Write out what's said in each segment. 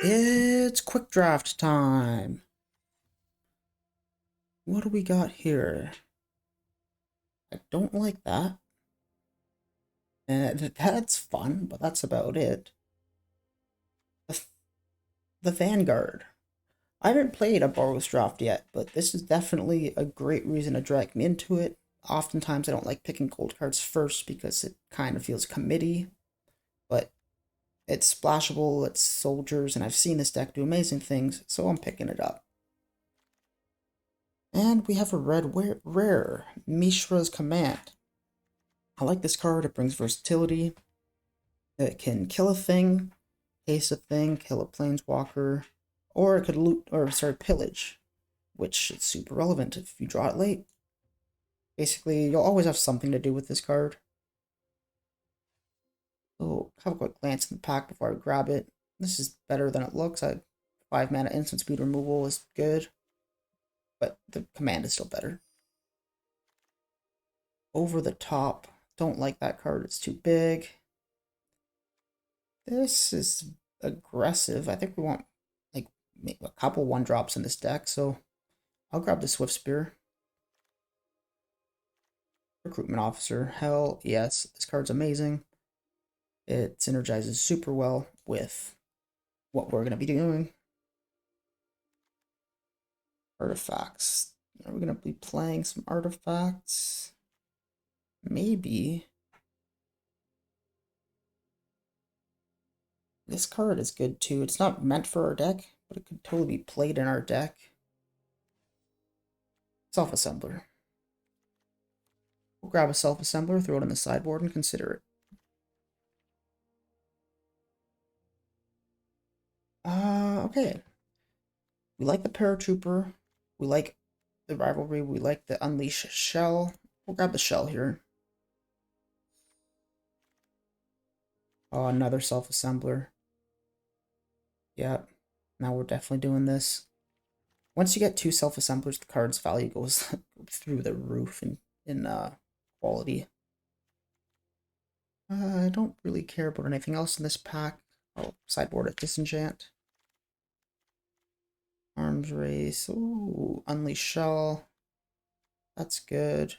It's quick draft time. What do we got here? I don't like that. And that's fun, but that's about it. The, the Vanguard. I haven't played a Boros draft yet, but this is definitely a great reason to drag me into it. Oftentimes I don't like picking gold cards first because it kind of feels committee, but it's splashable, it's soldiers, and I've seen this deck do amazing things, so I'm picking it up. And we have a red rare, Mishra's Command. I like this card, it brings versatility. It can kill a thing, haste a thing, kill a planeswalker, or it could pillage, which is super relevant if you draw it late. Basically, you'll always have something to do with this card. So, have a quick glance in the pack before I grab it. This is better than it looks. 5 mana instant speed removal is good, but the command is still better. Over the top. Don't like that card, it's too big. This is aggressive. I think we want like a couple 1-drops in this deck, so I'll grab the Swift Spear. Recruitment Officer. Hell yes, this card's amazing. It synergizes super well with what we're going to be doing. Artifacts. Are we going to be playing some artifacts? Maybe. This card is good too. It's not meant for our deck, but it could totally be played in our deck. Self-assembler. We'll grab a self-assembler, throw it on the sideboard, and consider it. Okay. We like the Paratrooper. We like the Rivalry. We like the Unleash Shell. We'll grab the Shell here. Oh, another self-assembler. Yep. Now we're definitely doing this. Once you get 2 self-assemblers, the card's value goes through the roof in quality. I don't really care about anything else in this pack. I'll sideboard a Disenchant. Arms Race. Ooh, Unleash Shell. That's good.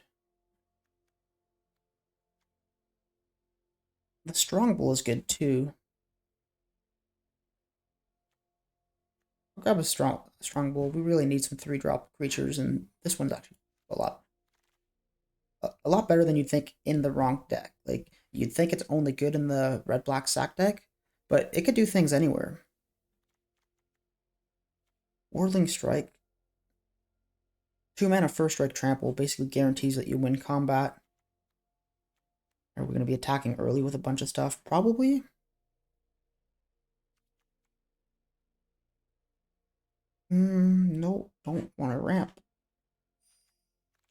The Strongbow is good too. I'll grab a Strongbow. We really need some 3-drop creatures, and this one's actually a lot better than you'd think in the wrong deck. Like, you'd think it's only good in the red-black sack deck, but it could do things anywhere. Whirling Strike. 2 mana first strike trample basically guarantees that you win combat. Are we going to be attacking early with a bunch of stuff? Probably. Nope, don't want to ramp.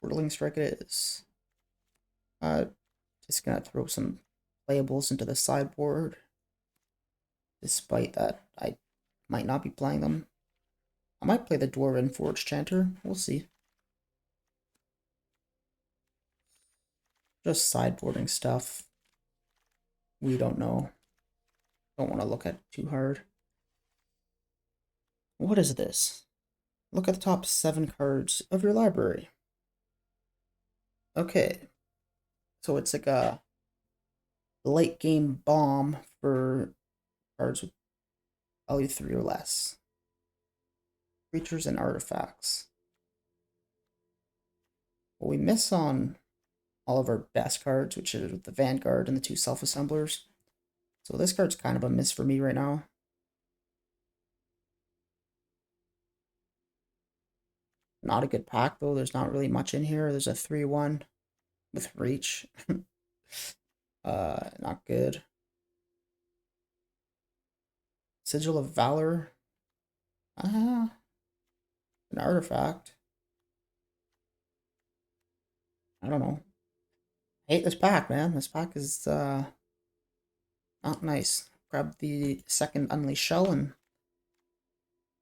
Whirling Strike it is. Just gonna throw some playables into the sideboard. Despite that, I might not be playing them. I might play the Dwarven Forge Chanter. We'll see. Just sideboarding stuff. We don't know. Don't want to look at it too hard. What is this? Look at the top 7 cards of your library. Okay. So it's like a late game bomb for cards with value 3 or less. Creatures and artifacts. Well, we miss on all of our best cards, which are the Vanguard and the 2 self-assemblers. So this card's kind of a miss for me right now. Not a good pack, though. There's not really much in here. There's a 3-1 with reach. Not good. Sigil of Valor. An artifact. I don't know. I hate this pack, man. This pack is not nice. Grab the second Unleash Shell and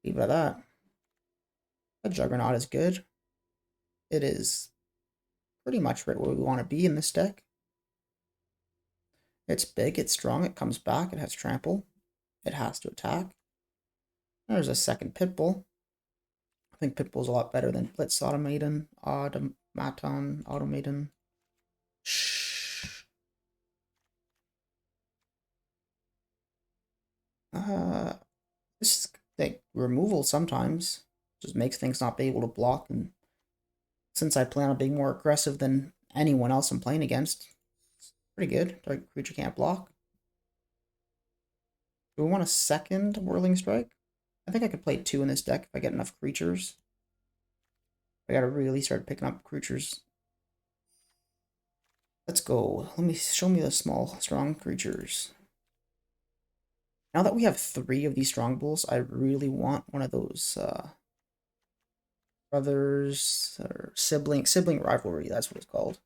leave it at that. A Juggernaut is good. It is pretty much right where we want to be in this deck. It's big, it's strong, it comes back, it has trample. It has to attack. There's a second Pitbull. I think Pitbull's a lot better than Blitz Automaton. Shh. Uh, this is like removal sometimes. Just makes things not be able to block, and since I plan on being more aggressive than anyone else I'm playing against, it's pretty good. Target creature can't block. Do we want a second Whirling Strike? I think I could play two in this deck if I get enough creatures. I gotta really start picking up creatures. Let's go. Show me the small, strong creatures. Now that we have three of these strong bulls, I really want one of those brothers or sibling rivalry. That's what it's called.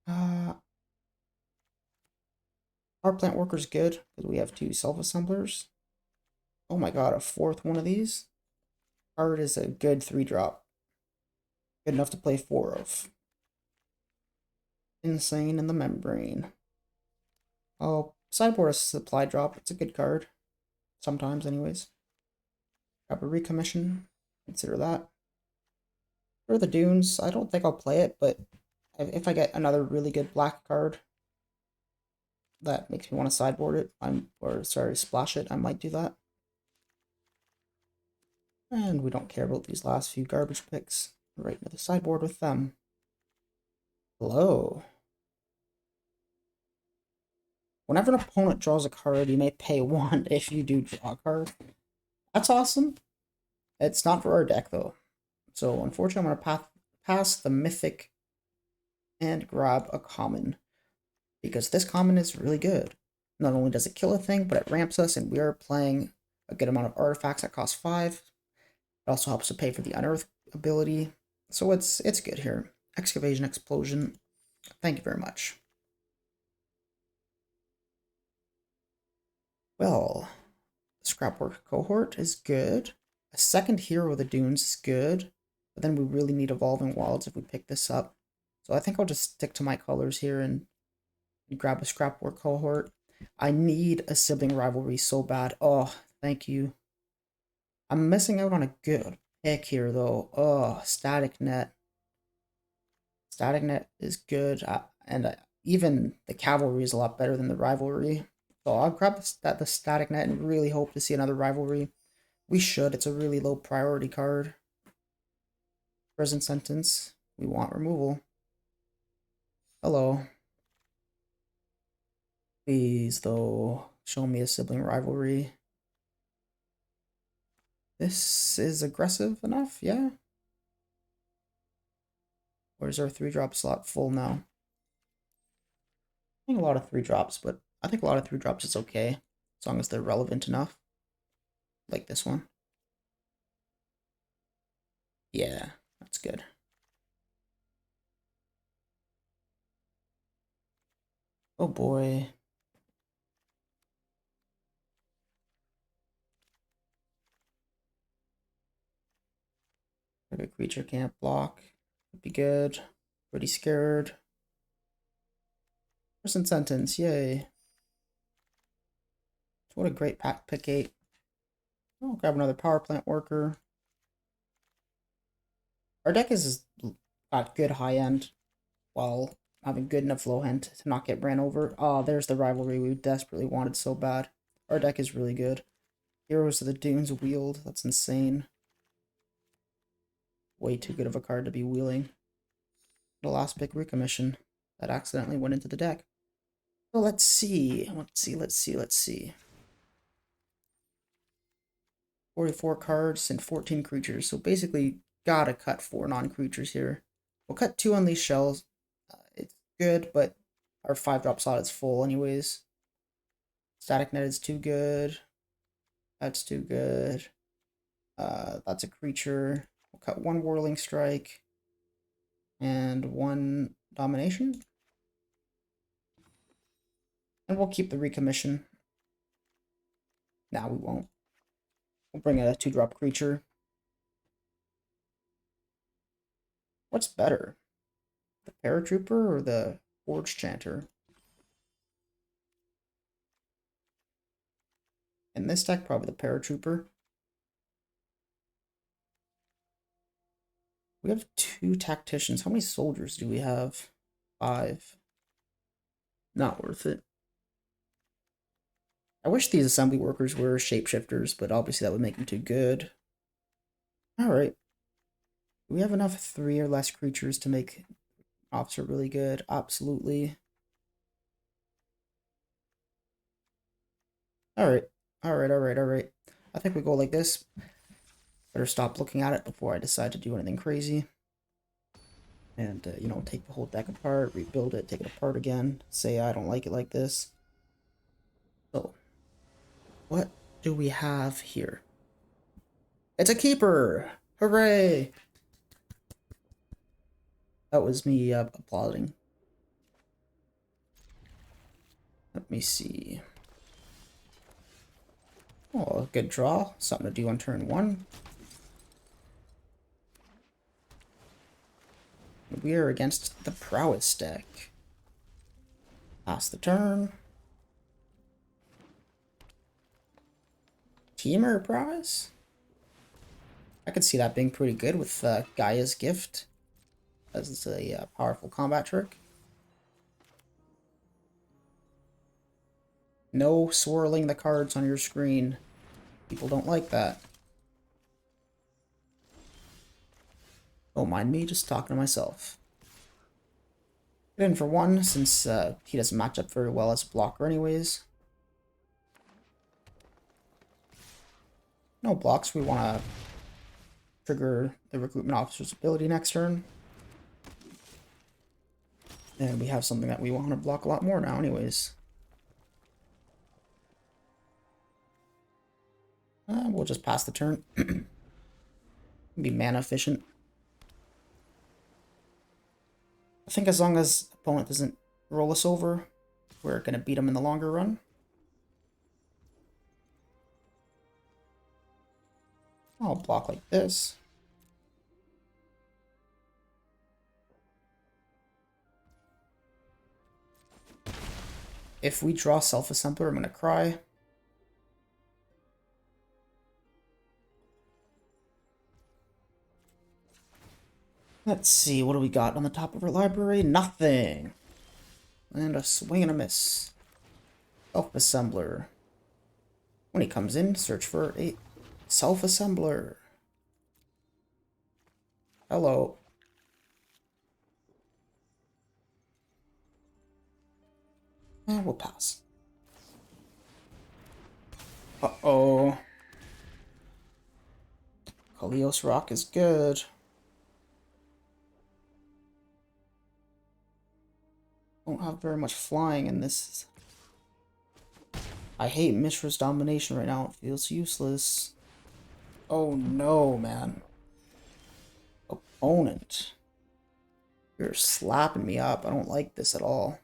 Power plant worker's good because we have two self assemblers. Oh my god, a fourth one of these. Card is a good 3-drop. Good enough to play 4 of. Insane in the Membrane. Oh, sideboard is supply drop. It's a good card. Sometimes, anyways. Grab a recommission. Consider that. For the Dunes, I don't think I'll play it, but if I get another really good black card that makes me want to sideboard it, splash it, I might do that. And we don't care about these last few garbage picks. Right into the sideboard with them. Hello. Whenever an opponent draws a card, you may pay 1 if you do draw a card. That's awesome. It's not for our deck, though. So, unfortunately, I'm going to pass the Mythic and grab a common. Because this common is really good. Not only does it kill a thing, but it ramps us, and we are playing a good amount of artifacts that cost 5. It also helps to pay for the Unearth ability. So it's good here. Excavation Explosion. Thank you very much. Well, Scrapwork Cohort is good. A second Hero of the Dunes is good. But then we really need Evolving Wilds if we pick this up. So I think I'll just stick to my colors here and grab a Scrapwork Cohort. I need a Sibling Rivalry so bad. Oh, thank you. I'm missing out on a good pick here, though. Oh, Static Net. Static Net is good, and even the Cavalry is a lot better than the Rivalry. So I'll grab the Static Net and really hope to see another Rivalry. We should. It's a really low priority card. Prison Sentence. We want removal. Hello. Please, though, show me a Sibling Rivalry. This is aggressive enough, yeah? Or is our 3-drop slot full now? I think a lot of 3-drops, but I think a lot of 3-drops is okay. As long as they're relevant enough. Like this one. Yeah, that's good. Oh boy. Target creature can't block. Would be good. Pretty scared. Prison Sentence, yay. What a great pick 8. Oh, grab another power plant worker. Our deck is got good high end while having good enough low end to not get ran over. Oh, there's the rivalry we desperately wanted so bad. Our deck is really good. Heroes of the Dunes wheeled. That's insane. Way too good of a card to be wheeling. The last pick recommission that accidentally went into the deck. So let's see. 44 cards and 14 creatures. So basically, gotta cut 4 non-creatures here. We'll cut 2 Unleashed Shells. It's good, but our 5-drop slot is full anyways. Static Net is too good. That's too good. That's a creature. We'll cut 1 Whirling Strike and 1 Domination. And we'll keep the recommission. Nah, we won't. We'll bring a 2-drop creature. What's better? The Paratrooper or the Forge Chanter? In this deck, probably the Paratrooper. We have 2 tacticians. How many soldiers do we have? 5. Not worth it. I wish these assembly workers were shapeshifters, but obviously that would make them too good. Alright. Do we have enough 3 or less creatures to make officer really good? Absolutely. Alright. Alright. I think we go like this. Better stop looking at it before I decide to do anything crazy. And, you know, take the whole deck apart, rebuild it, take it apart again, say I don't like it like this. So, what do we have here? It's a keeper! Hooray! That was me applauding. Let me see. Oh, good draw. Something to do on turn 1. We are against the prowess deck. Pass the turn. Teamer prowess? I could see that being pretty good with Gaia's Gift, as it's a powerful combat trick. No swirling the cards on your screen. People don't like that. Don't mind me, just talking to myself. Get in for 1, since he doesn't match up very well as a blocker anyways. No blocks, we want to trigger the recruitment officer's ability next turn. And we have something that we want to block a lot more now anyways. We'll just pass the turn. Be mana efficient. I think as long as opponent doesn't roll us over, we're going to beat them in the longer run. I'll block like this. If we draw Self-Assembler, I'm going to cry. Let's see, what do we got on the top of our library? Nothing. And a swing and a miss. Self-Assembler. When he comes in, search for a Self-Assembler. Hello. And we'll pass. Uh-oh. Kalios Rock is good. Don't have very much flying in this. I hate Mishra's domination right now. It feels useless. Oh no, man. Opponent. You're slapping me up. I don't like this at all.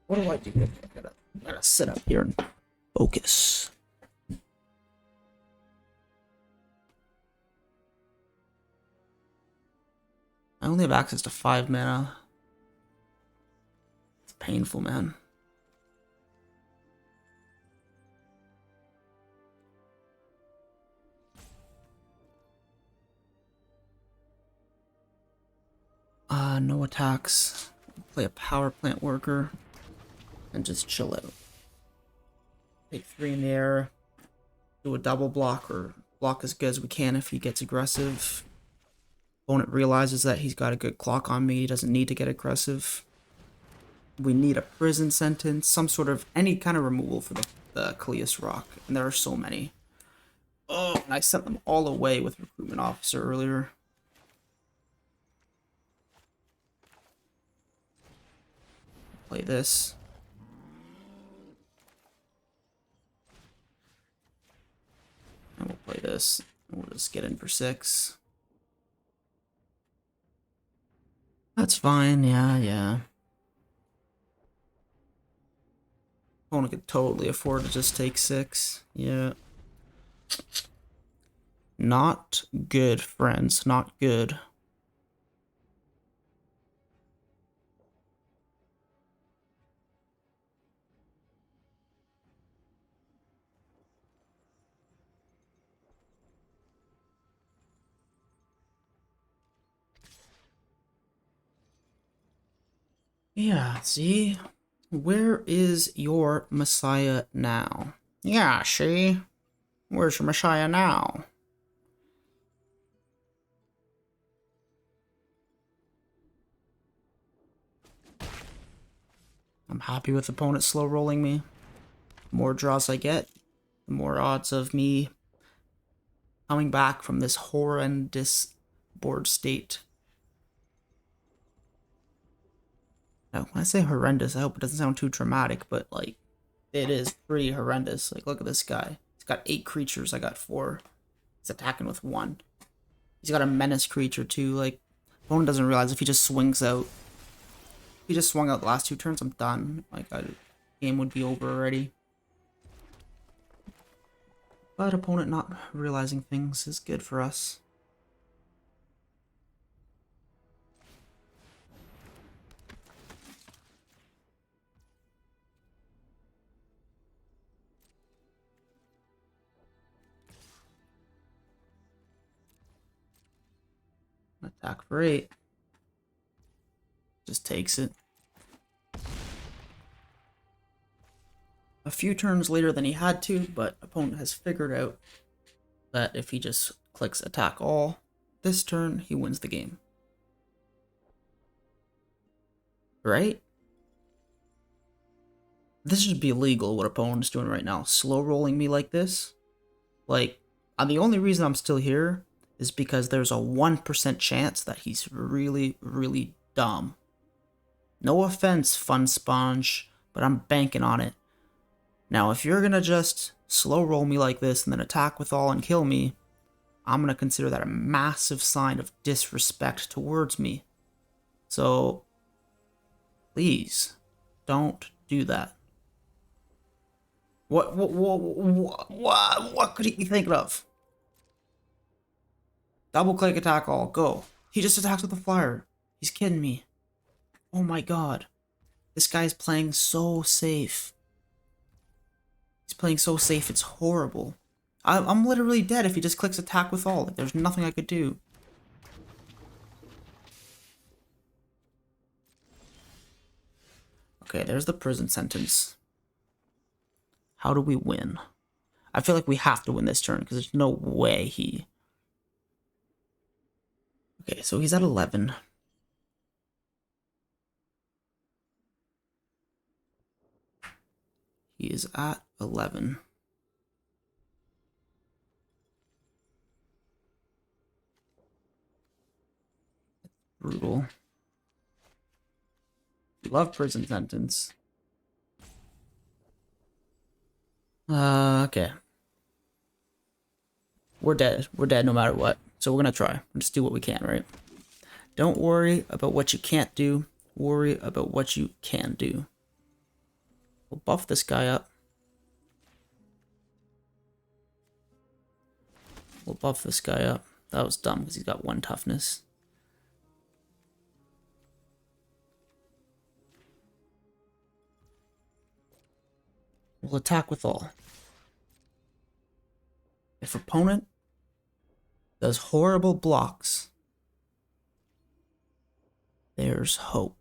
What do I do? I gotta sit up here and focus. I only have access to 5 mana. It's painful, man. No attacks. Play a power plant worker and just chill out. Take 3 in the air. Do a double block or block as good as we can if he gets aggressive. Opponent realizes that he's got a good clock on me. He doesn't need to get aggressive. We need a prison sentence, some sort of any kind of removal for the Kalios Rock, and there are so many. Oh, and I sent them all away with recruitment officer earlier. Play this. And we'll play this. And we'll just get in for 6. That's fine, yeah. Opponent could totally afford to just take 6. Yeah. Not good, friends. Not good. Yeah, see? Where is your Messiah now? Yeah, see? Where's your Messiah now? I'm happy with opponents slow rolling me. The more draws I get, the more odds of me coming back from this horrendous board state. Now, when I say horrendous, I hope it doesn't sound too dramatic, but like, it is pretty horrendous. Like, look at this guy. He's got 8 creatures, I got 4. He's attacking with 1. He's got a menace creature too. Like, opponent doesn't realize if he just swings out. If he just swung out the last 2 turns, I'm done. Like, game would be over already. But opponent not realizing things is good for us. Attack for 8. Just takes it. A few turns later than he had to, but opponent has figured out that if he just clicks attack all this turn, he wins the game. Right? This should be illegal, what opponent's doing right now. Slow rolling me like this. Like, the only reason I'm still here is because there's a 1% chance that he's really, really dumb. No offense, Fun Sponge, but I'm banking on it. Now, if you're gonna just slow roll me like this and then attack with all and kill me, I'm gonna consider that a massive sign of disrespect towards me. So, please, don't do that. What could he be thinking of? Double click attack all, go. He just attacks with a flyer. He's kidding me. Oh my god. This guy's playing so safe. He's playing so safe, it's horrible. I'm literally dead if he just clicks attack with all. Like, there's nothing I could do. Okay, there's the prison sentence. How do we win? I feel like we have to win this turn because there's no way he... Okay, so he's at 11. He is at 11. Brutal. Love prison sentence. Okay. We're dead. We're dead no matter what. So we're gonna try. We'll just do what we can, right? Don't worry about what you can't do. Worry about what you can do. We'll buff this guy up. We'll buff this guy up. That was dumb because he's got 1 toughness. We'll attack with all. If opponent does horrible blocks, there's hope.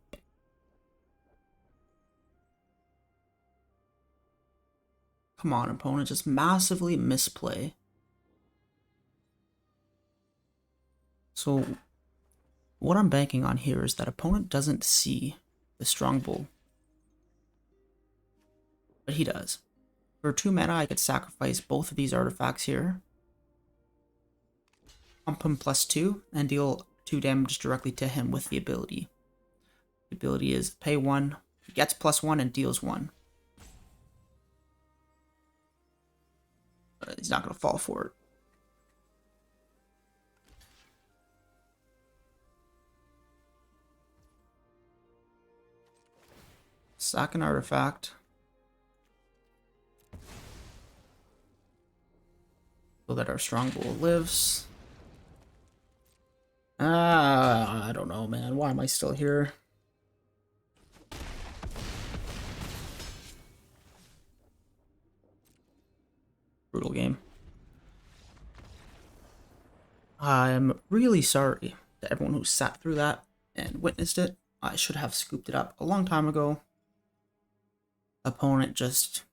Come on, opponent, just massively misplay. So, what I'm banking on here is that opponent doesn't see the strong bull. But he does. For 2 mana, I could sacrifice both of these artifacts here. Pump him +2 and deal 2 damage directly to him with the ability. The ability is pay 1, gets +1, and deals 1. But he's not going to fall for it. Sack an artifact. So that our strong bull lives. I don't know, man. Why am I still here? Brutal game. I'm really sorry to everyone who sat through that and witnessed it. I should have scooped it up a long time ago. Opponent just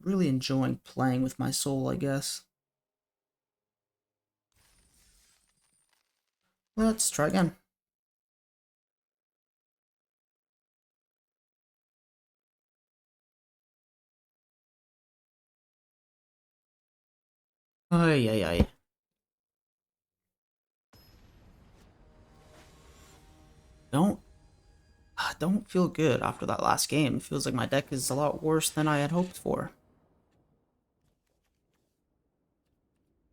really enjoying playing with my soul, I guess. Let's try again. Ay, ay, ay. Don't don't feel good after that last game. It feels like my deck is a lot worse than I had hoped for.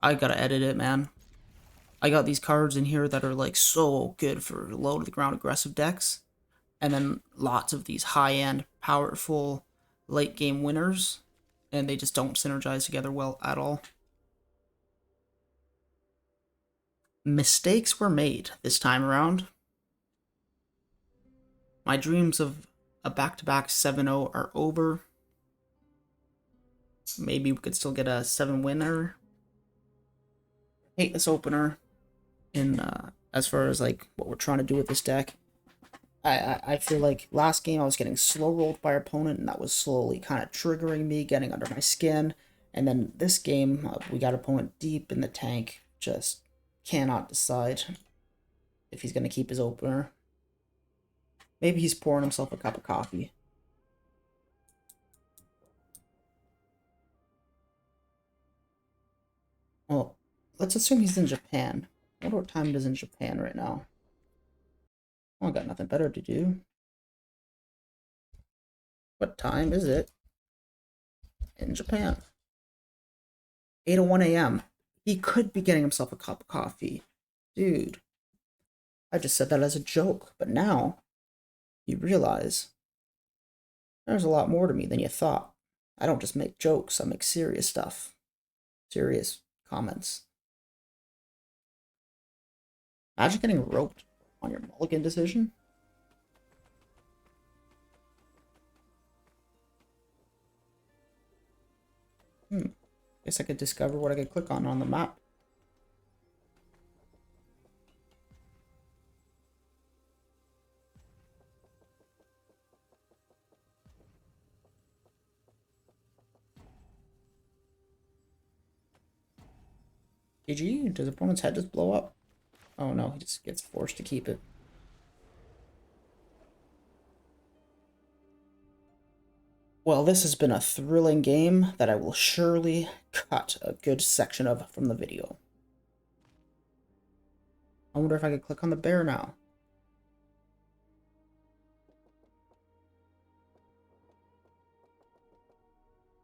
I gotta edit it, man. I got these cards in here that are like so good for low to the ground aggressive decks, and then lots of these high-end, powerful late game winners, and they just don't synergize together well at all. Mistakes were made this time around. My dreams of a back-to-back 7-0 are over. Maybe we could still get a 7 winner. Hate this opener in as far as like what we're trying to do with this deck. I feel like last game I was getting slow rolled by our opponent, and that was slowly kind of triggering me, getting under my skin. And then this game, we got opponent deep in the tank, just cannot decide if he's going to keep his opener. Maybe he's pouring himself a cup of coffee. Well, let's assume he's in Japan. I wonder what time it is in Japan right now. Oh, I got nothing better to do. What time is it in Japan? 8:01 a.m. He could be getting himself a cup of coffee. Dude, I just said that as a joke, but now you realize there's a lot more to me than you thought. I don't just make jokes, I make serious stuff. Serious comments. Imagine getting roped on your mulligan decision. Guess I could discover what I could click on the map. GG, does opponent's head just blow up? Oh no, he just gets forced to keep it. Well, this has been a thrilling game that I will surely cut a good section of from the video. I wonder if I could click on the bear now.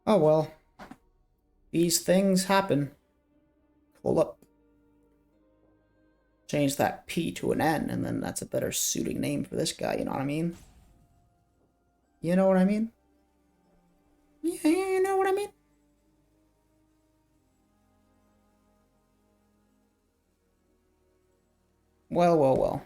Oh well, these things happen. Pull up. Change that P to an N, and then that's a better suiting name for this guy, you know what I mean? You know what I mean? Yeah, you know what I mean? Well, well, well.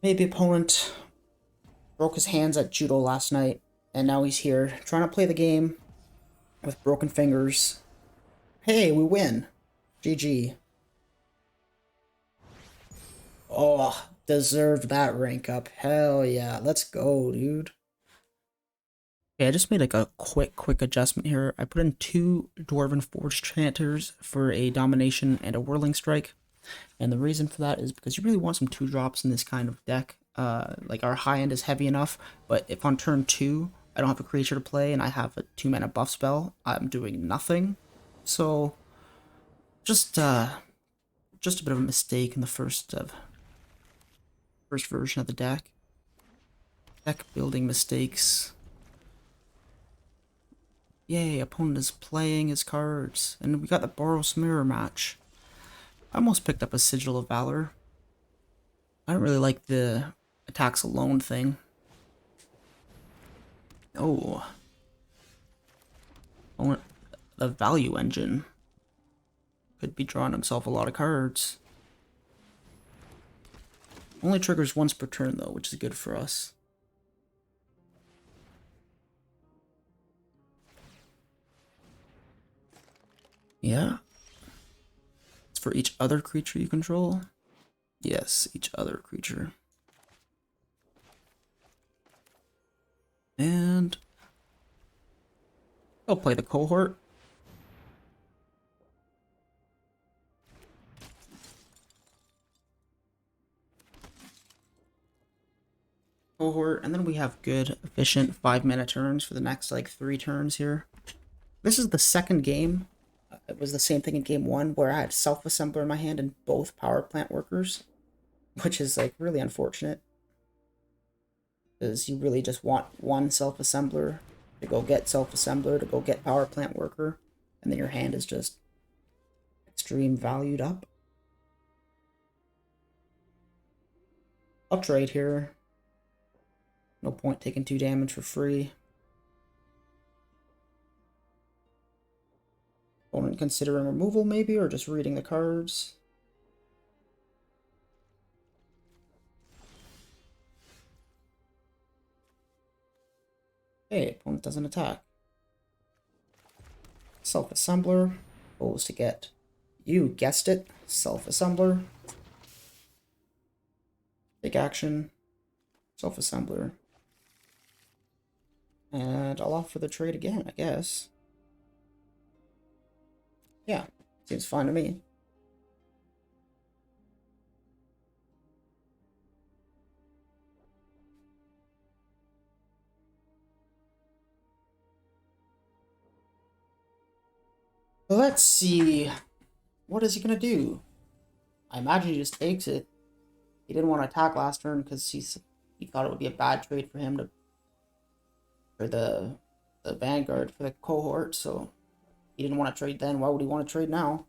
Maybe opponent broke his hands at judo last night, and now he's here trying to play the game with broken fingers. Hey, we win. GG. Oh, deserved that rank up. Hell yeah. Let's go, dude. Okay, I just made like a quick adjustment here. I put in 2 Dwarven Forge Chanters for a Domination and a Whirling Strike. And the reason for that is because you really want some 2-drops in this kind of deck. Like our high end is heavy enough, but if on turn 2 I don't have a creature to play and I have a 2-mana buff spell, I'm doing nothing. So just a bit of a mistake in the first version of the deck. Deck building mistakes. Yay, opponent is playing his cards. And we got the Boros mirror match. I almost picked up a Sigil of Valor. I don't really like the attacks alone thing. Oh. The value engine. Could be drawing himself a lot of cards. Only triggers once per turn though, which is good for us. Yeah. It's for each other creature you control. Yes, each other creature. And I'll play the cohort. And then we have good, efficient 5-mana turns for the next like 3 turns here. This is the second game. It was the same thing in game 1 where I had self-assembler in my hand and both power plant workers, which is like really unfortunate because you really just want one self-assembler to go get self-assembler to go get power plant worker, and then your hand is just extreme valued up. I'll trade here. No point taking 2 damage for free. Opponent considering removal maybe, or just reading the cards. Hey, opponent doesn't attack. Self-assembler. Goes to get, you guessed it, self-assembler. Take action. Self-assembler. And I'll offer the trade again, I guess. Yeah, seems fine to me. Let's see. What is he gonna do? I imagine he just takes it. He didn't want to attack last turn because he thought it would be a bad trade for him to for the Vanguard for the cohort, so he didn't want to trade then. Why would he want to trade now?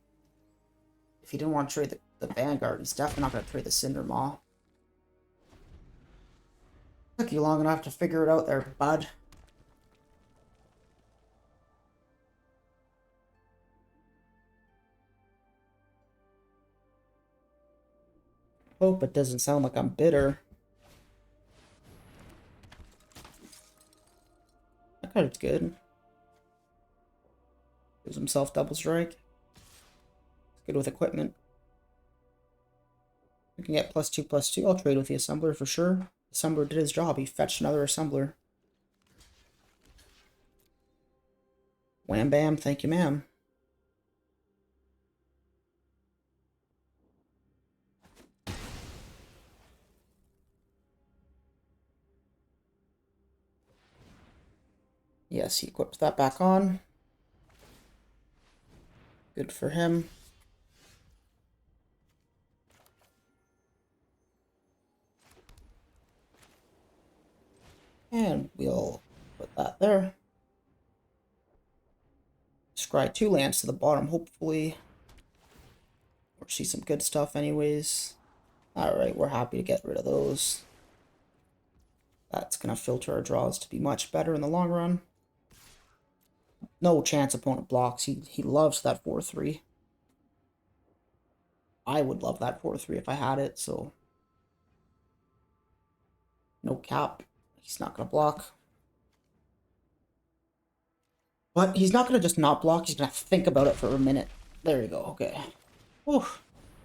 If he didn't want to trade the Vanguard, he's definitely not going to trade the Cinder Maw. Took you long enough to figure it out there, bud. Hope it doesn't sound like I'm bitter. That card's good. Gives himself double strike. It's good with equipment. We can get +2/+2. I'll trade with the Assembler for sure. The Assembler did his job. He fetched another Assembler. Wham bam, thank you ma'am. Yes, he equipped that back on. Good for him. And we'll put that there. Scry 2 lands to the bottom, hopefully. Or see some good stuff anyways. Alright, we're happy to get rid of those. That's going to filter our draws to be much better in the long run. No chance opponent blocks. He loves that 4/3. I would love that 4/3 if I had it, so no cap. He's not going to block. But he's not going to just not block. He's going to think about it for a minute. There you go. Okay. Whew.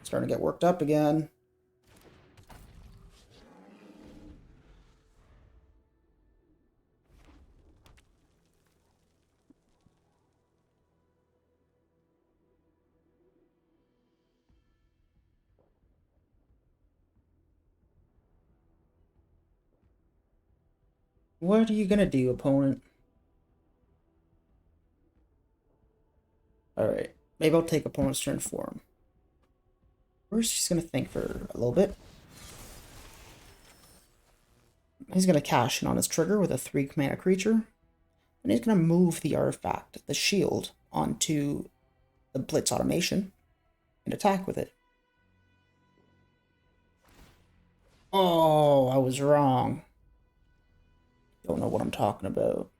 Starting to get worked up again. What are you going to do, opponent? Alright. Maybe I'll take opponent's turn for him. First, he's going to think for a little bit. He's going to cash in on his trigger with a 3-mana creature. And he's going to move the artifact, the shield, onto the Blitz automation and attack with it. Oh, I was wrong. Don't know what I'm talking about.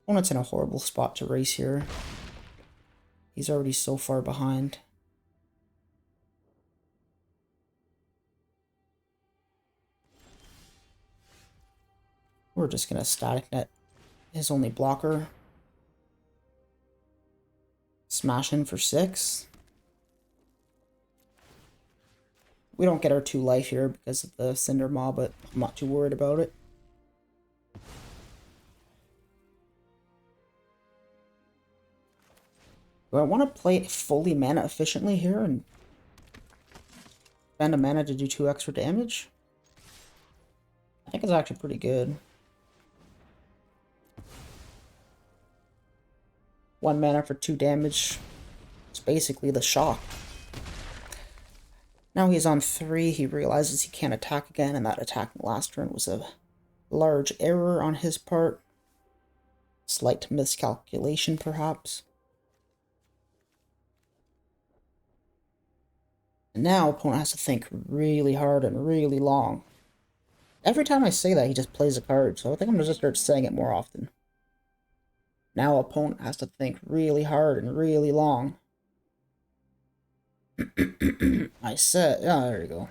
Opponent's in a horrible spot to race here. He's already so far behind. We're just gonna static net his only blocker. Smash in for 6. We don't get our 2 life here because of the Cinder Maw, but I'm not too worried about it. Do I want to play fully mana efficiently here and spend a mana to do 2 extra damage? I think it's actually pretty good. 1 mana for 2 damage. It's basically the shock. Now he's on 3, he realizes he can't attack again, and that attack in the last turn was a large error on his part. Slight miscalculation, perhaps. And now opponent has to think really hard and really long. Every time I say that, he just plays a card, so I think I'm going to just start saying it more often. Now opponent has to think really hard and really long. I said, oh, there you go.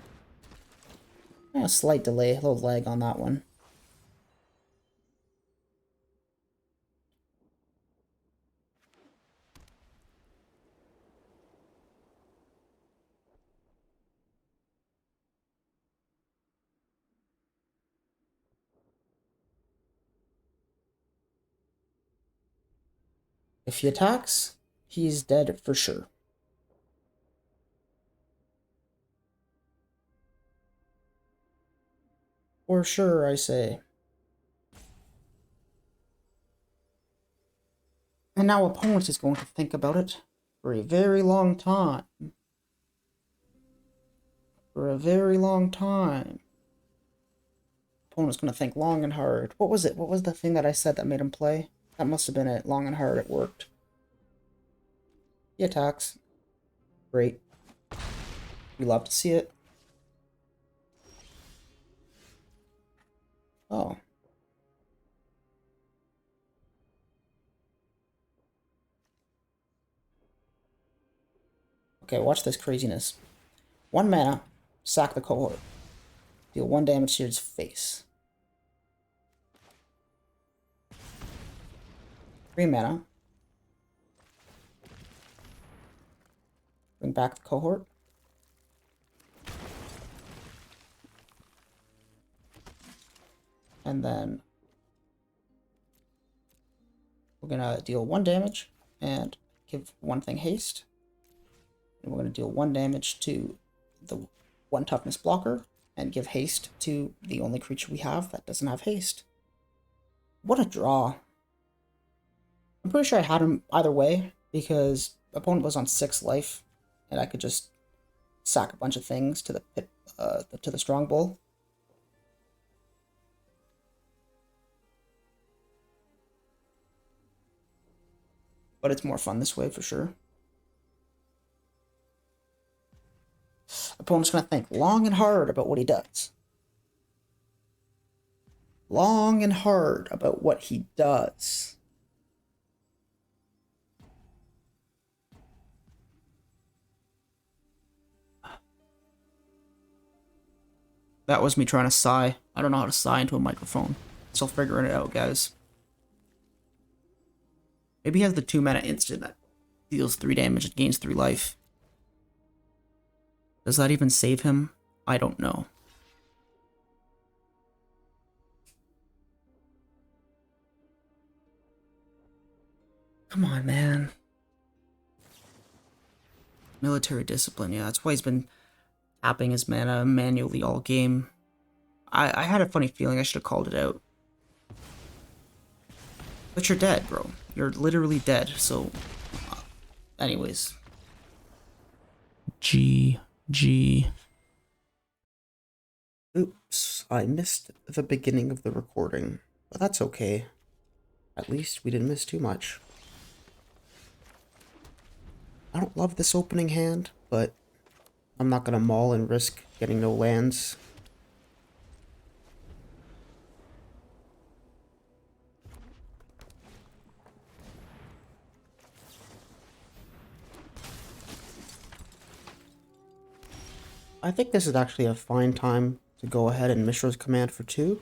A slight delay, a little lag on that one. If he attacks, he's dead for sure. For sure, I say. And now opponent is going to think about it for a very long time. For a very long time. Opponent's going to think long and hard. What was it? What was the thing that I said that made him play? That must have been it. Long and hard. It worked. He attacks. Great. We love to see it. Oh. Okay, watch this craziness. 1 mana, sack the cohort. Deal 1 damage to his face. 3 mana. Bring back the cohort. And then we're gonna deal 1 damage and give 1 thing haste. And we're gonna deal 1 damage to the 1 toughness blocker and give haste to the only creature we have that doesn't have haste. What a draw. I'm pretty sure I had him either way because opponent was on 6 life and I could just sack a bunch of things to the pit, to the strong bull. But it's more fun this way for sure. Opponent's going to think long and hard about what he does. Long and hard about what he does. That was me trying to sigh. I don't know how to sigh into a microphone. Still figuring it out, guys. Maybe he has the 2 mana instant that deals 3 damage and gains 3 life. Does that even save him? I don't know. Come on, man. Military discipline, yeah, that's why he's been tapping his mana manually all game. I had a funny feeling I should have called it out. But you're dead, bro. You're literally dead, so... anyways. GG. Oops, I missed the beginning of the recording. But that's okay. At least we didn't miss too much. I don't love this opening hand, but I'm not gonna maul and risk getting no lands. I think this is actually a fine time to go ahead and Mishra's Command for 2.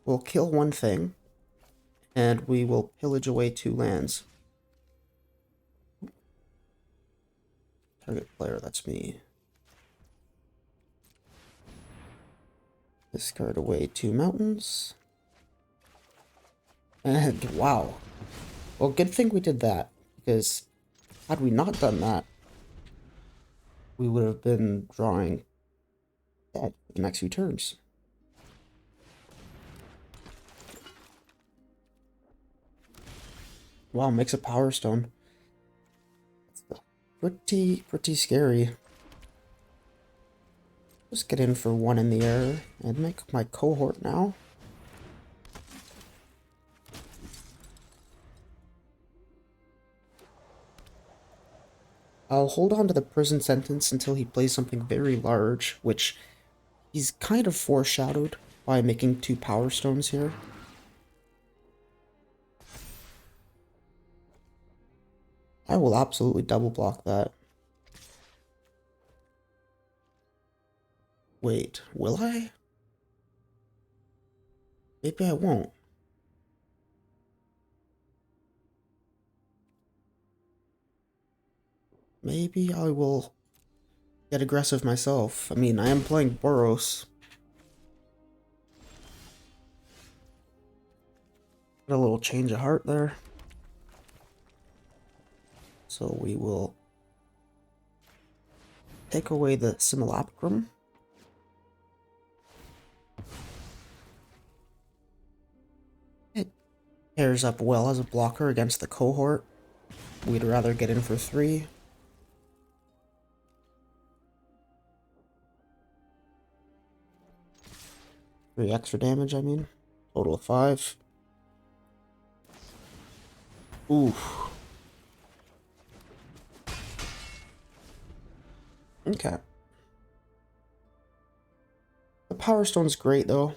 We'll kill one thing, and we will pillage away 2 lands. Target player, that's me. Discard away 2 mountains. And wow. Well, good thing we did that, because had we not done that, we would have been drawing dead the next few turns. Wow, makes a Power Stone. Pretty scary. Just get in for 1 in the air and make my cohort now. I'll hold on to the prison sentence until he plays something very large, which he's kind of foreshadowed by making 2 Power Stones here. I will absolutely double block that. Wait, will I? Maybe I won't. Maybe I will get aggressive myself. I mean, I am playing Boros. Got a little change of heart there. So we will take away the Simulacrum. It pairs up well as a blocker against the cohort. We'd rather get in for 3. Three extra damage, I mean. Total of 5. Oof. Okay. The Power Stone's great, though.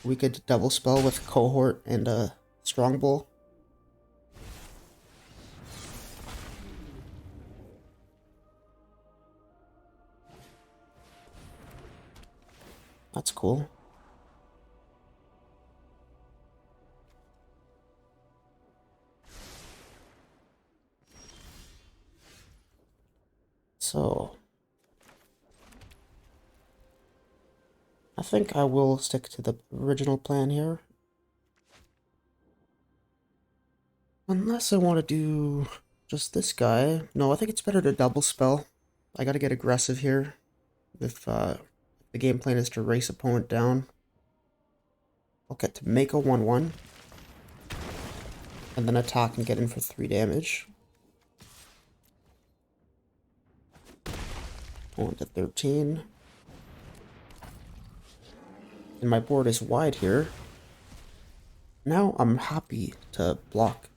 We could double spell with Cohort and a Strongbow. That's cool. So, I think I will stick to the original plan here. Unless I want to do just this guy. No, I think it's better to double spell. I gotta get aggressive here. If the game plan is to race opponent down. I'll get to make a 1/1. And then attack and get in for 3 damage. Going to 13. And my board is wide here. Now I'm happy to block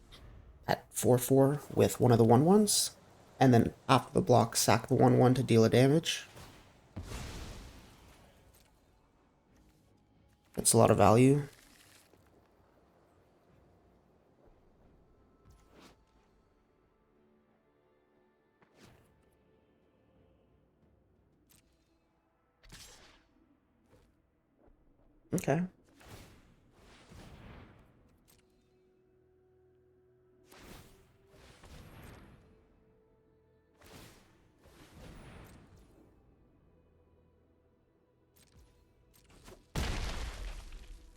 at 4/4 with one of the 1/1s. And then after the block, sack the 1/1 to deal a damage. That's a lot of value. Okay.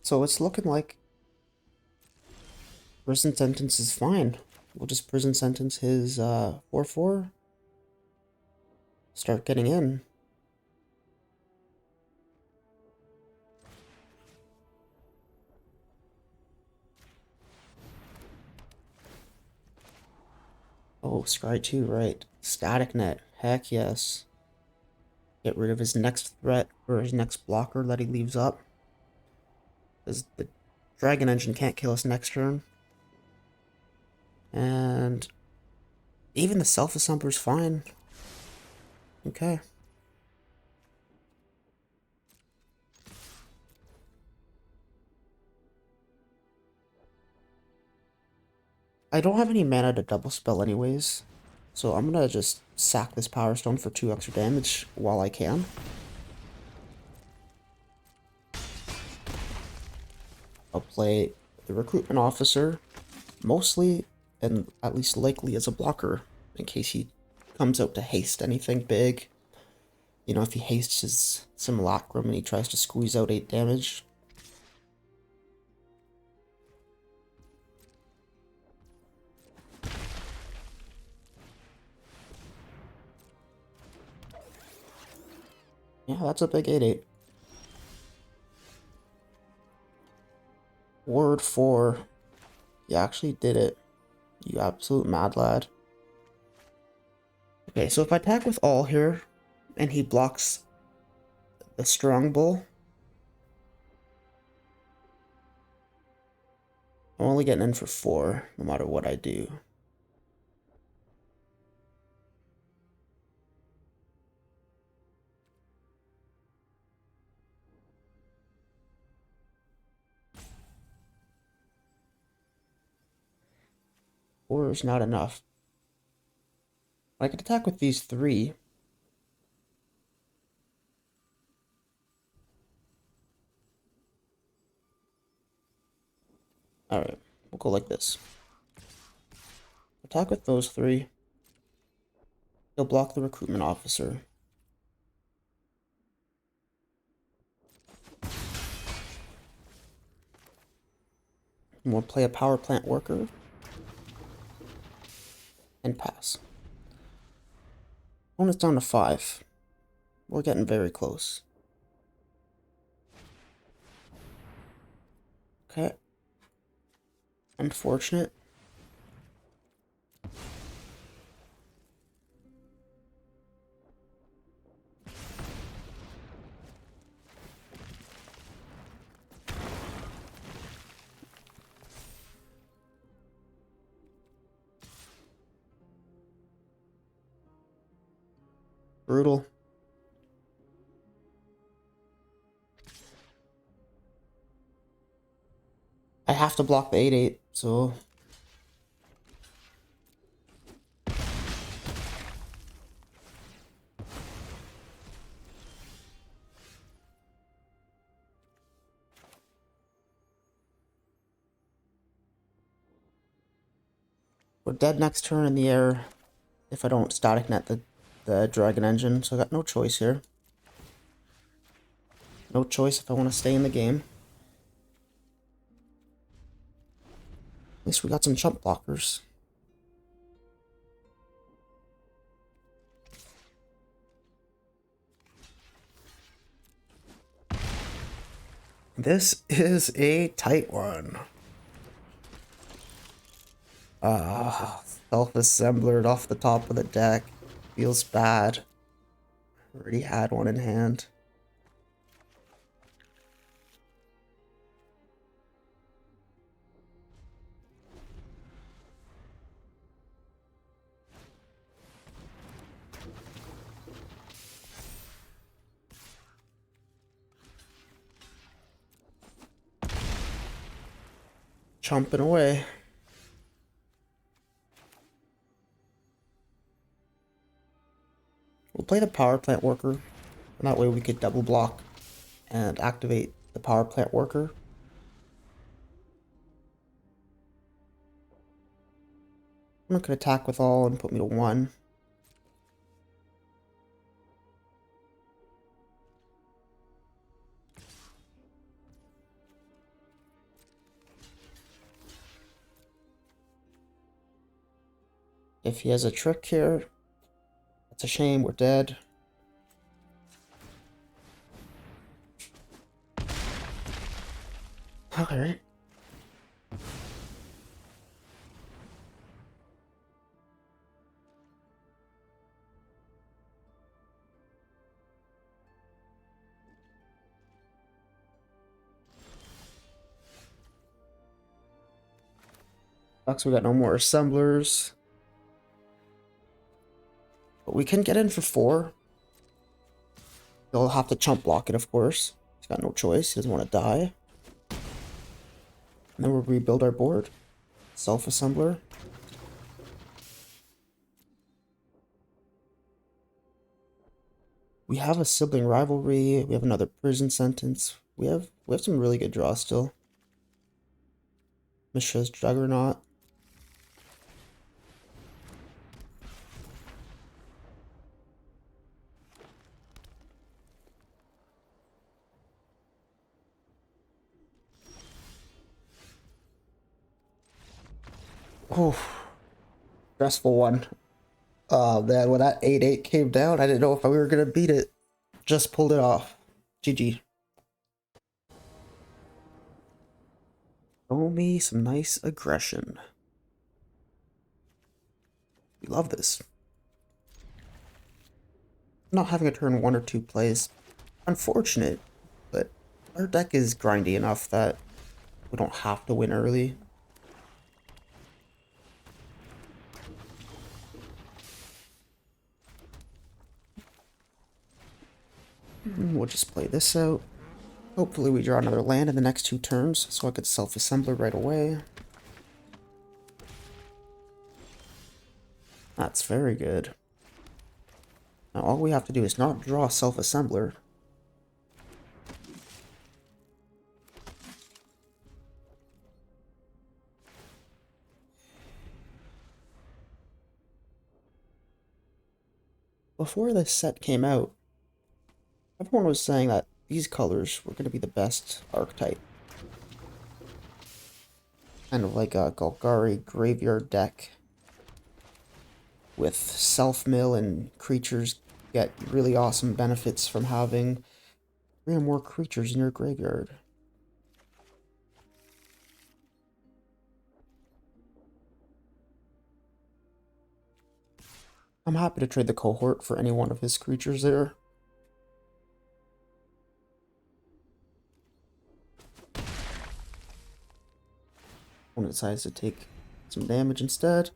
So it's looking like prison sentence is fine. We'll just prison sentence his 4/4. Start getting in. Oh, Scry 2, right. Static Net. Heck yes. Get rid of his next threat or his next blocker that he leaves up. Because the Dragon Engine can't kill us next turn. And even the Self-Assembler's fine. Okay. I don't have any mana to double spell anyways. So I'm gonna just sack this Power Stone for 2 extra damage while I can. I'll play the recruitment officer, mostly and at least likely as a blocker, in case he comes out to haste anything big. You know, if he hastes his simulacrum and he tries to squeeze out 8 damage. Yeah, that's a big 8/8. Word 4. You actually did it. You absolute mad lad. Okay, so if I attack with all here, and he blocks the strong bull, I'm only getting in for 4, no matter what I do. Four is not enough. I could attack with these 3. Alright, we'll go like this. Attack with those 3. He'll block the recruitment officer. And we'll play a power plant worker. And pass. Opponent's down to 5. We're getting very close. Okay. Unfortunate. Brutal. I have to block the 8/8, so... We're dead next turn in the air if I don't static net the dragon engine, so I got no choice here. No choice if I want to stay in the game. At least we got some chump blockers. This is a tight one. Self-assemblered off the top of the deck. Feels bad. Already had one in hand. Chomping away. We'll play the power plant worker. And that way we could double block and activate the power plant worker. I'm not gonna attack with all and put me to 1. If he has a trick here, it's a shame, we're dead. Alright. Sucks we got no more assemblers. But we can get in for 4. He'll have to chump block it, of course. He's got no choice. He doesn't want to die. And then we'll rebuild our board. Self-assembler. We have a sibling rivalry. We have another prison sentence. We have some really good draws still. Mishra's Juggernaut. Oh, stressful one. Man, when that 8-8 came down, I didn't know if we were gonna beat it. Just pulled it off. GG. Show me some nice aggression. We love this. Not having a turn 1 or 2 plays unfortunate, but our deck is grindy enough that we don't have to win early. We'll just play this out. Hopefully we draw another land in the next 2 turns, so I could self-assembler right away. That's very good. Now all we have to do is not draw self-assembler. Before this set came out, everyone was saying that these colors were going to be the best archetype. Kind of like a Golgari graveyard deck with self-mill, and creatures get really awesome benefits from having 3 or more creatures in your graveyard. I'm happy to trade the cohort for any one of his creatures there. One decides to take some damage instead.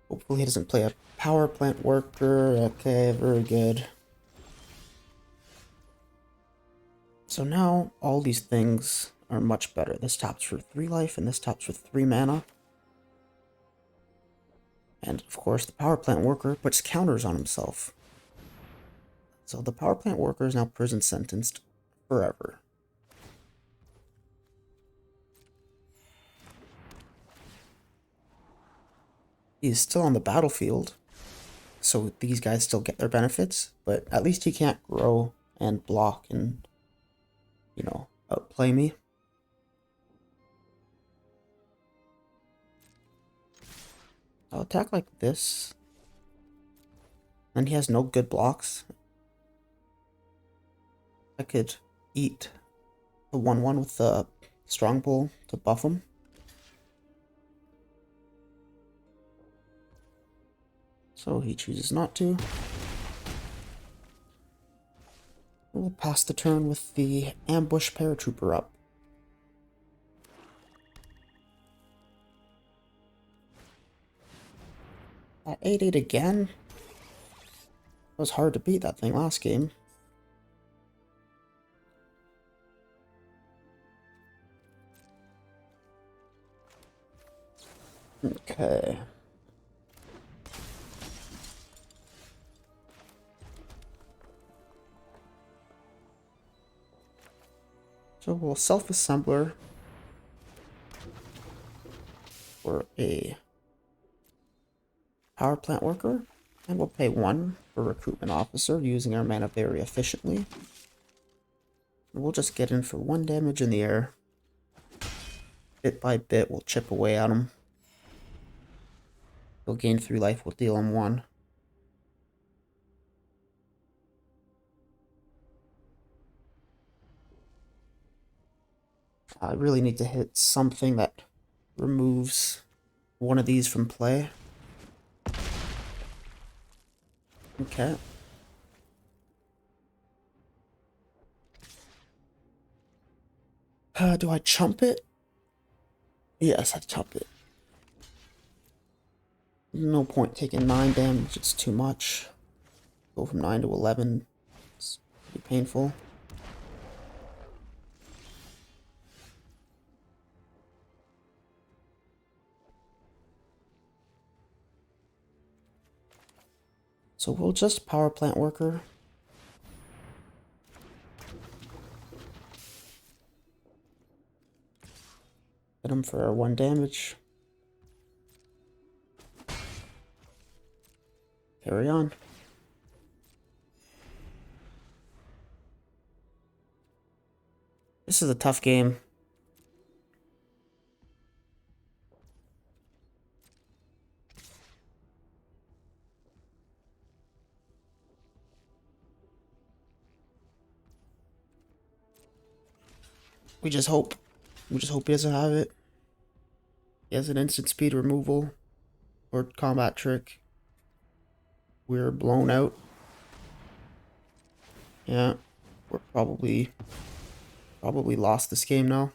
Hopefully he doesn't play a power plant worker. Okay, very good. So now all these things are much better. This taps for 3 life and this taps for 3 mana. And of course the power plant worker puts counters on himself. So the power plant worker is now prison sentenced forever. He's still on the battlefield, so these guys still get their benefits, but at least he can't grow and block and, you know, outplay me. I'll attack like this, and he has no good blocks. I could eat the 1/1 with the strong bull to buff him. So he chooses not to. We'll pass the turn with the ambush paratrooper up. At 8-8 again? It was hard to beat that thing last game. Okay. So we'll self-assembler for a power plant worker, and we'll pay 1 for recruitment officer using our mana very efficiently. And we'll just get in for 1 damage in the air. Bit by bit, we'll chip away at him. He'll gain 3 life, we'll deal him 1. I really need to hit something that removes one of these from play. Okay. Do I chump it? Yes, I chump it. No point taking 9 damage, it's too much. Go from 9 to 11. It's pretty painful. So we'll just power plant worker. Hit him for 1 damage. Carry on. This is a tough game. We just hope. We just hope he doesn't have it. He has an instant speed removal or combat trick. We're blown out. Yeah, we're probably lost this game now.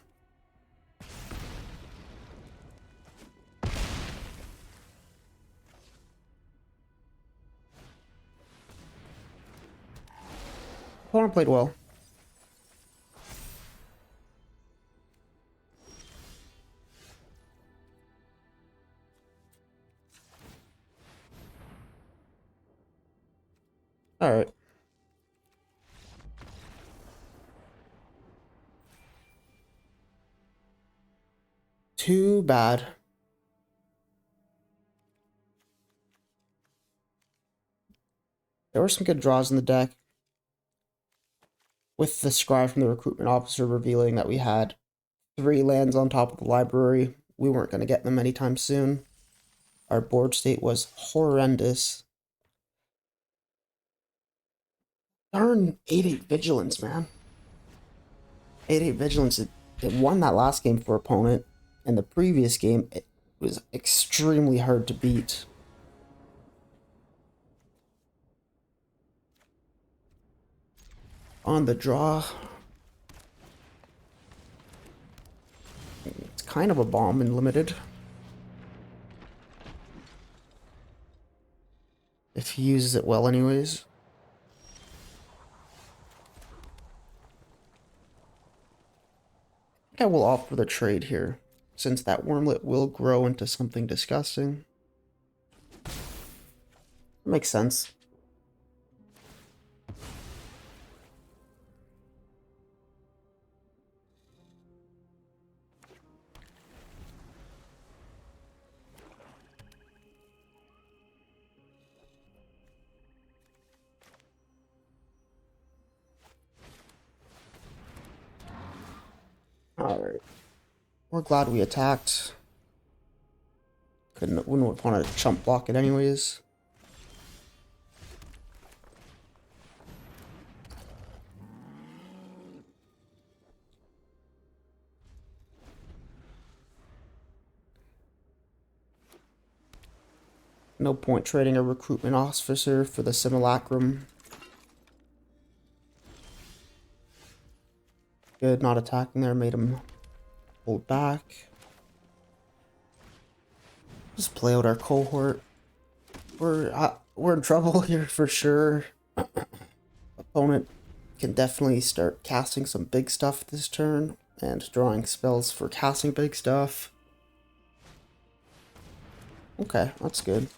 Opponent played well. All right. Too bad. There were some good draws in the deck. With the scry from the recruitment officer revealing that we had 3 lands on top of the library. We weren't going to get them anytime soon. Our board state was horrendous. Darn 8/8 Vigilance, man. 8/8 Vigilance, it won that last game for opponent. And the previous game, it was extremely hard to beat. On the draw, it's kind of a bomb in limited. If he uses it well anyways. I will opt for the trade here, since that wormlet will grow into something disgusting. Makes sense. Alright. We're glad we attacked. Wouldn't want to chump block it anyways. No point trading a recruitment officer for the simulacrum. Good, not attacking there, made him hold back. Just play out our cohort. We're in trouble here for sure. Opponent can definitely start casting some big stuff this turn and drawing spells for casting big stuff. Okay, that's good.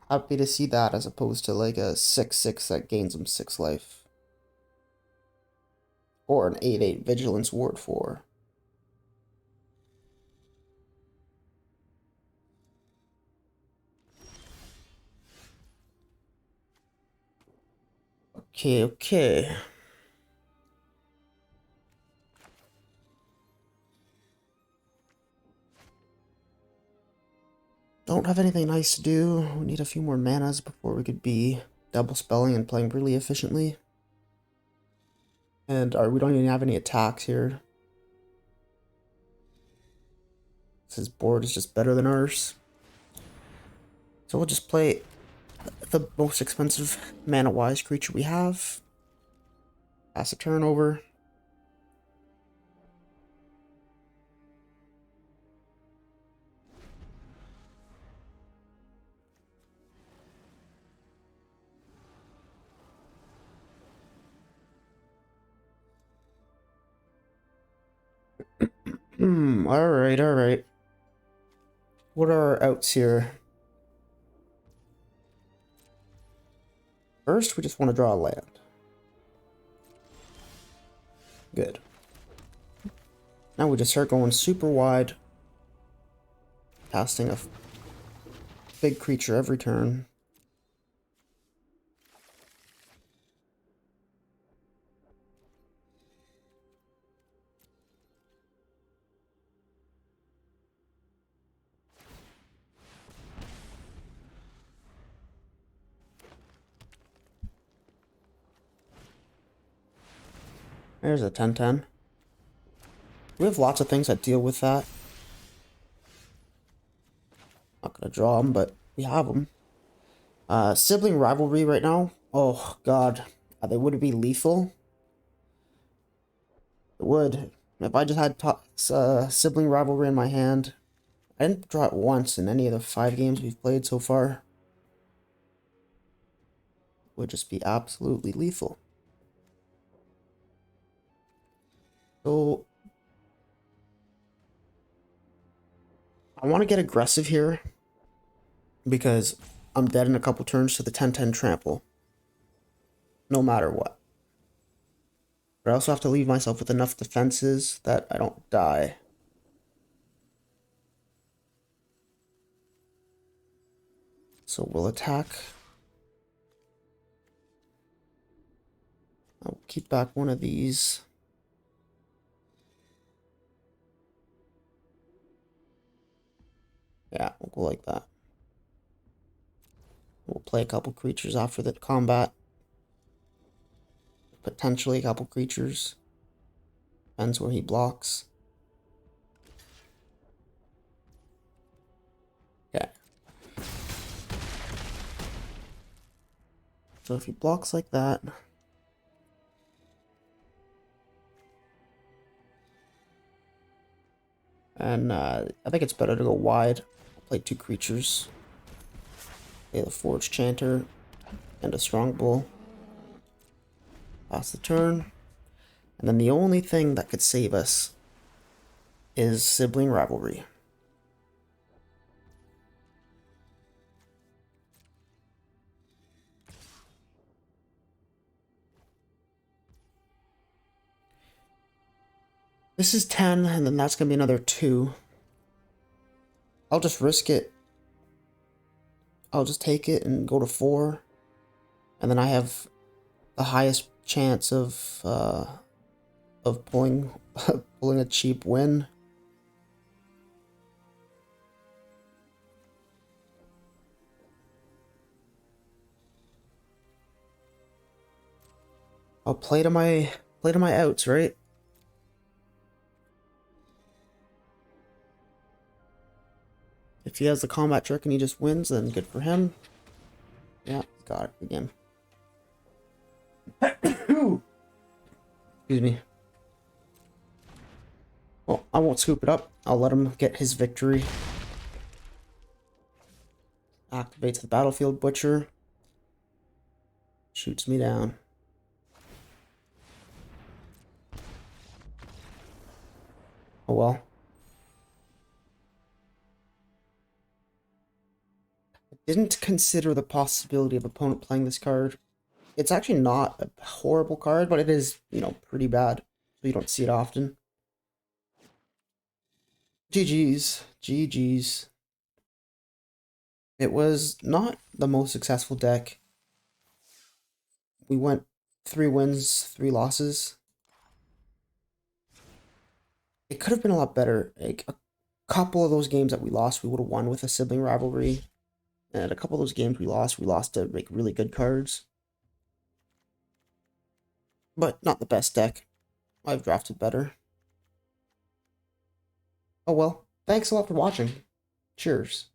Happy to see that as opposed to like a 6/6 that gains him 6 life. Or an 8/8 Vigilance Ward 4. Okay. Don't have anything nice to do. We need a few more manas before we could be double spelling and playing really efficiently. And we don't even have any attacks here. His board is just better than ours. So we'll just play the most expensive mana-wise creature we have. Pass a turn over. Alright, alright. What are our outs here? First, we just want to draw a land. Good. Now we just start going super wide, casting a big creature every turn. There's a 10-10. We have lots of things that deal with that. Not gonna draw them, but we have them. Sibling rivalry right now. Oh god, would it be lethal? It would. If I just had sibling rivalry in my hand. I didn't draw it once in any of the 5 games we've played so far. It would just be absolutely lethal. So I want to get aggressive here because I'm dead in a couple turns to the 10-10 trample. No matter what. But I also have to leave myself with enough defenses that I don't die. So we'll attack. I'll keep back one of these. Yeah, we'll go like that. We'll play a couple creatures after the combat. Potentially a couple creatures. Depends where he blocks. Okay. So if he blocks like that, and I think it's better to go wide. I'll play 2 creatures. Play the Forge Chanter and a Strong Bull. Pass the turn. And then the only thing that could save us is Sibling Rivalry. This is 10, and then that's going to be another 2. I'll just risk it. I'll just take it and go to 4. And then I have the highest chance of pulling pulling a cheap win. I'll play to my outs, right? If he has the combat trick and he just wins, then good for him. Yeah, got it again. Excuse me. Well, I won't scoop it up. I'll let him get his victory. Activates the Battlefield Butcher. Shoots me down. Oh well. I didn't consider the possibility of opponent playing this card. It's actually not a horrible card, but it is, you know, pretty bad. So you don't see it often. GG's. GG's. It was not the most successful deck. We went 3 wins, 3 losses. It could have been a lot better. Like, a couple of those games that we lost, we would have won with a sibling rivalry. And a couple of those games we lost to like really good cards. But not the best deck. I've drafted better. Oh well. Thanks a lot for watching. Cheers.